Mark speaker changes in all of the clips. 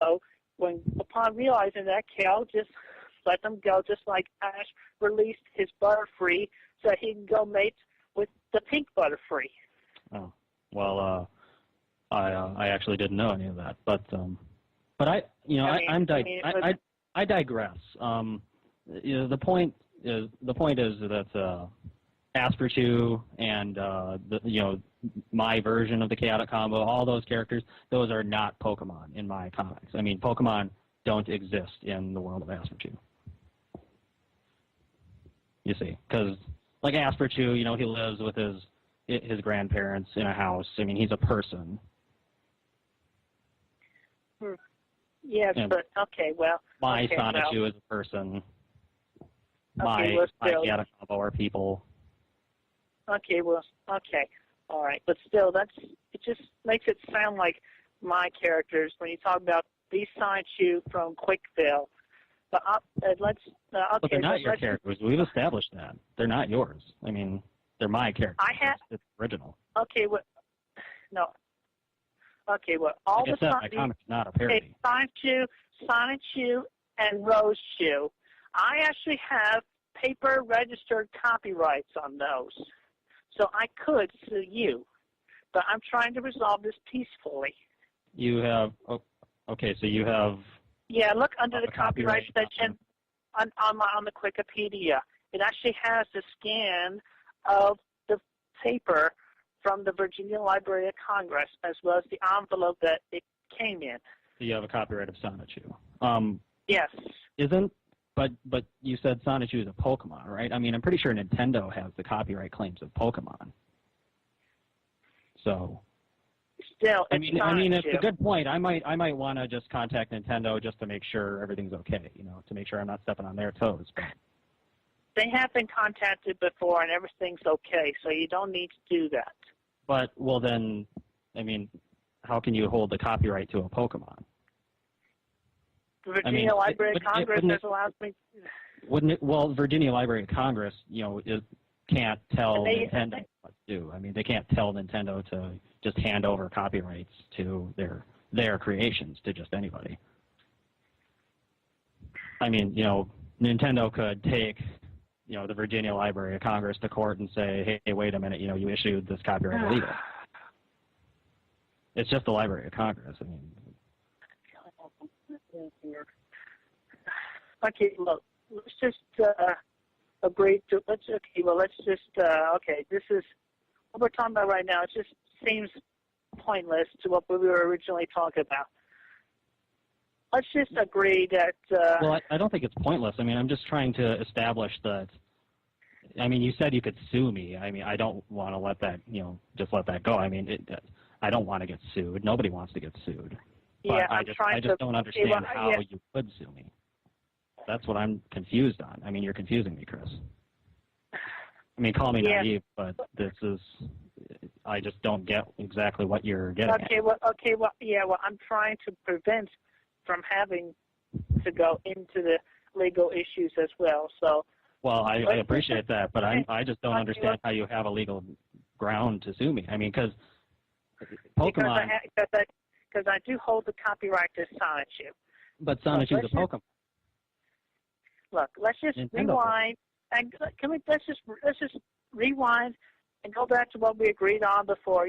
Speaker 1: So upon realizing that, Cal just let them go, just like Ash released his Butterfree so he can go mate with the pink Butterfree.
Speaker 2: Oh, well, I actually didn't know any of that, but I digress. The point is that Asperchu and my version of the Chaotic Combo, all those characters, those are not Pokemon in my comics. I mean, Pokemon don't exist in the world of Asperchu. You see, because like Asperchu, he lives with his grandparents in a house. I mean, he's a person.
Speaker 1: Yes, but okay, well.
Speaker 2: My Sonichu is a person. My Chaotic Combo are people.
Speaker 1: Okay, well, okay, all right, but still, it just makes it sound like my characters when you talk about these Sonichu from Quickville. But
Speaker 2: but they're not your characters. We've established that they're not yours. I mean, they're my characters. It's original.
Speaker 1: Okay, well, no. Okay, well, all
Speaker 2: like
Speaker 1: the
Speaker 2: my comic is not a parody.
Speaker 1: Okay, Sonichu, and Rosechu. I actually have paper registered copyrights on those, so I could sue you. But I'm trying to resolve this peacefully.
Speaker 2: You have okay, so you have.
Speaker 1: Yeah, look under the copyright section on the Wikipedia. It actually has the scan of the paper from the Virginia Library of Congress, as well as the envelope that it came in.
Speaker 2: So you have a copyright of Sonichu.
Speaker 1: Yes.
Speaker 2: But you said Sonichu is a Pokemon, right? I mean, I'm pretty sure Nintendo has the copyright claims of Pokemon. So.
Speaker 1: Still,
Speaker 2: I mean, it's a good point. I might want to just contact Nintendo just to make sure everything's okay. To make sure I'm not stepping on their toes. But.
Speaker 1: They have been contacted before, and everything's okay, so you don't need to do that.
Speaker 2: But, well then, I mean, how can you hold the copyright to a Pokemon?
Speaker 1: The Virginia Library of Congress has allowed me to.
Speaker 2: Wouldn't it? Well, Virginia Library of Congress, can't tell Nintendo what to do. I mean, they can't tell Nintendo to just hand over copyrights to their creations to just anybody. I mean, Nintendo could take the Virginia Library of Congress to court and say, hey, wait a minute, you issued this copyright illegal. It's just the Library of Congress. I mean.
Speaker 1: Okay, look, let's just agree to, this is, what we're talking about right now, it just seems pointless to what we were originally talking about. Let's just agree that...
Speaker 2: well, I don't think it's pointless. I mean, I'm just trying to establish that... I mean, you said you could sue me. I mean, I don't want to let that, just let that go. I mean, I don't want to get sued. Nobody wants to get sued. But
Speaker 1: yeah,
Speaker 2: I just don't understand how you could sue me. That's what I'm confused on. I mean, you're confusing me, Chris. I mean, call me naive, but this is... I just don't get exactly what you're getting at.
Speaker 1: Well, I'm trying to prevent from having to go into the legal issues as well. So.
Speaker 2: Well, I appreciate that, but I just don't understand how you have a legal ground to sue me. I mean, because Pokemon.
Speaker 1: Because I do hold the copyright to Sonichu.
Speaker 2: But Sonichu is a Pokemon.
Speaker 1: Look, let's just rewind and let's just rewind and go back to what we agreed on before.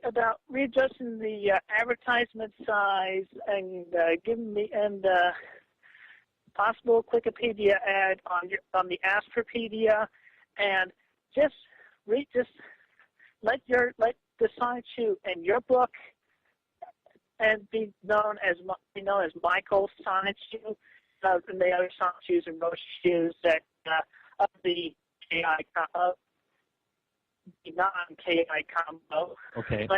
Speaker 1: About readjusting the advertisement size and giving me possible Wikipedia ad on the Asperpedia, and just let the Sonichu in your book and be known as Michael Sonichu, and the other Sonichus and Roshus that of the non-KI combo.
Speaker 2: Okay.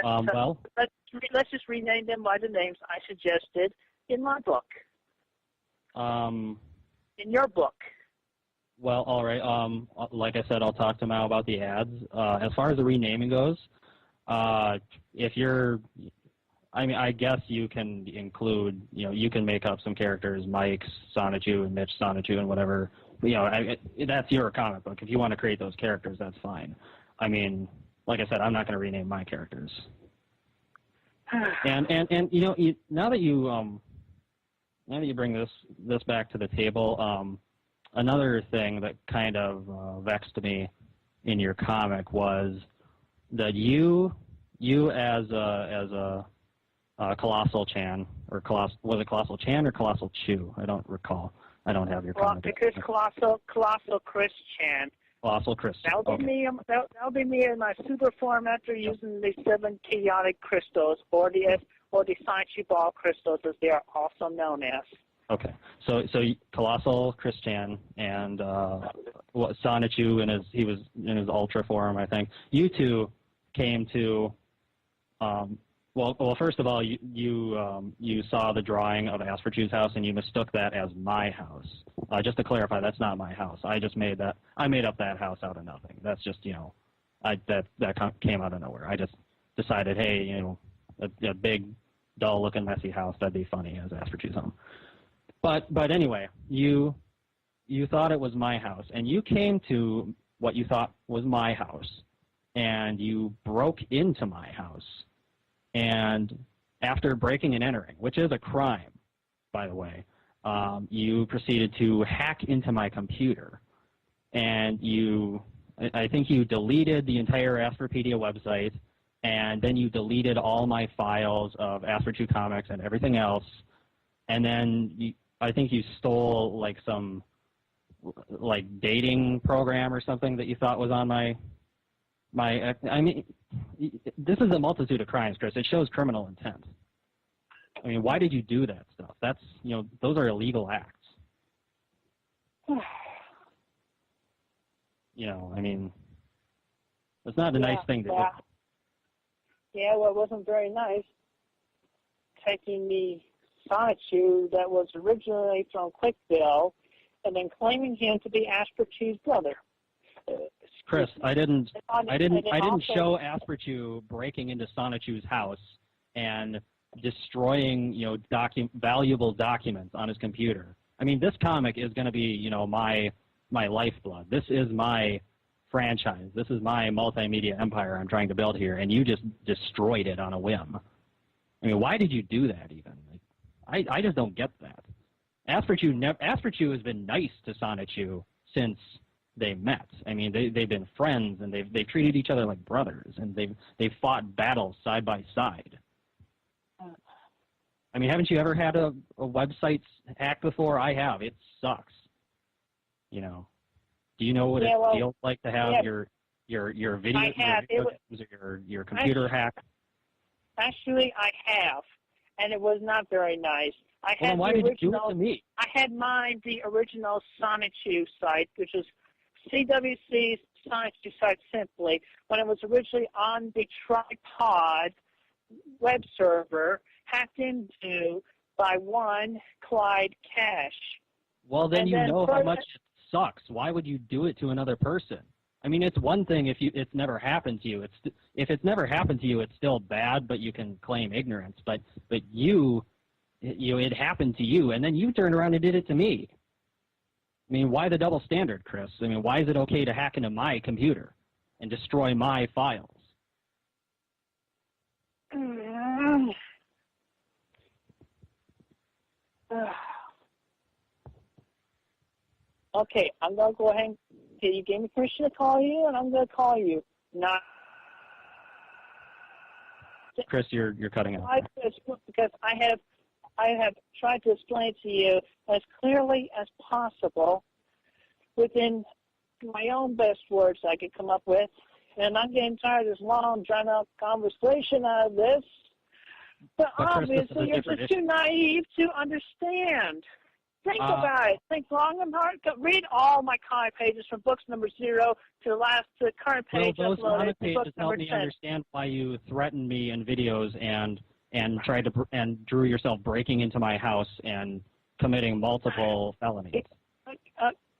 Speaker 1: Let's just rename them by the names I suggested in my book. In your book.
Speaker 2: Well, all right. Like I said, I'll talk to Mao about the ads. As far as the renaming goes, if you're, I mean, I guess you can include, you can make up some characters, Mike Sonichu and Mitch Sonichu and whatever. That's your comic book. If you want to create those characters, that's fine. I mean, like I said, I'm not going to rename my characters. And now that you bring this back to the table, another thing that kind of vexed me in your comic was that you as a Colossal Chan, or was it Colossal Chan or Colossal Chew? I don't recall. I don't have your comic.
Speaker 1: Well, because Colossal Chris Chan.
Speaker 2: Colossal Chris.
Speaker 1: That'll be me. That'll be me in my super form after using the 7 chaotic crystals, or the Saichi ball crystals, as they are also known as.
Speaker 2: Okay, so Colossal Chris Chan and Sonichu he was in his Ultra form, I think. You two came to. Well, first of all, you saw the drawing of Asperchu's house and you mistook that as my house. Just to clarify, that's not my house. I just made that. I made up that house out of nothing. That's just that came out of nowhere. I just decided, hey, a big, dull-looking, messy house, that'd be funny as Asperchu's home. But anyway, you thought it was my house, and you came to what you thought was my house, and you broke into my house. And after breaking and entering, which is a crime, by the way, you proceeded to hack into my computer. And I think you deleted the entire Asperpedia website, and then you deleted all my files of Asperchu comics and everything else. And then I think you stole some dating program or something that you thought was on my I mean, this is a multitude of crimes, Chris. It shows criminal intent. I mean, why did you do that stuff? That's, those are illegal acts. I mean, it's not a nice thing to do.
Speaker 1: Yeah, well, it wasn't very nice taking the Sonichu that was originally from Quickville and then claiming him to be Asperchu's brother.
Speaker 2: Chris, I didn't show Asperchu breaking into Sonichu's house and destroying, valuable documents on his computer. I mean, this comic is going to be, my lifeblood. This is my franchise. This is my multimedia empire I'm trying to build here, and you just destroyed it on a whim. I mean, why did you do that even? I just don't get that. Asperchu has been nice to Sonichu since they met. I mean, they've been friends, and they've treated each other like brothers, and they've fought battles side by side. I mean, haven't you ever had a website hacked before? I have. It sucks. Do you know what it feels like to have your video, your computer hacked?
Speaker 1: Actually, I have, and it was not very nice.
Speaker 2: Why did you do it to me?
Speaker 1: I had mine, the original Sonichu site, which was CWC's Sonichu site simply, when it was originally on the Tripod web server, hacked into by one Clyde Cash.
Speaker 2: Well, then how much it sucks. Why would you do it to another person? I mean, it's one thing if it's never happened to you. If it's never happened to you, it's still bad, but you can claim ignorance. But it happened to you, and then you turned around and did it to me. I mean, why the double standard, Chris? I mean, why is it okay to hack into my computer and destroy my files?
Speaker 1: Okay, I'm going to go ahead and you gave me permission to call you, and I'm going to call you. Not
Speaker 2: Chris, you're cutting out.
Speaker 1: Because I have tried to explain to you as clearly as possible within my own best words I could come up with, and I'm getting tired of this long, drawn-out conversation out of this. But obviously, you're just too naive to understand. Think about it. Think long and hard. Read all my comic pages from books number 0 to the current page.
Speaker 2: Well, those comic pages help me
Speaker 1: 10.
Speaker 2: understand why you threatened me in videos and tried to and drew yourself breaking into my house and committing multiple felonies.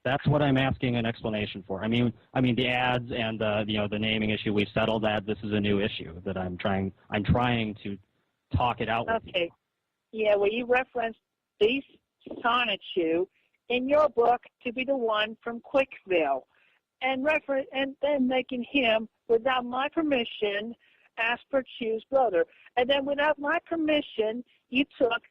Speaker 2: That's what I'm asking an explanation for. I mean the ads and the naming issue, we've settled that. This is a new issue that I'm trying to talk it out with you.
Speaker 1: Okay. Yeah, well, you referenced these Sonichu in your book to be the one from Quickville, and then making him, without my permission, Asper Chu's brother. And then without my permission, you took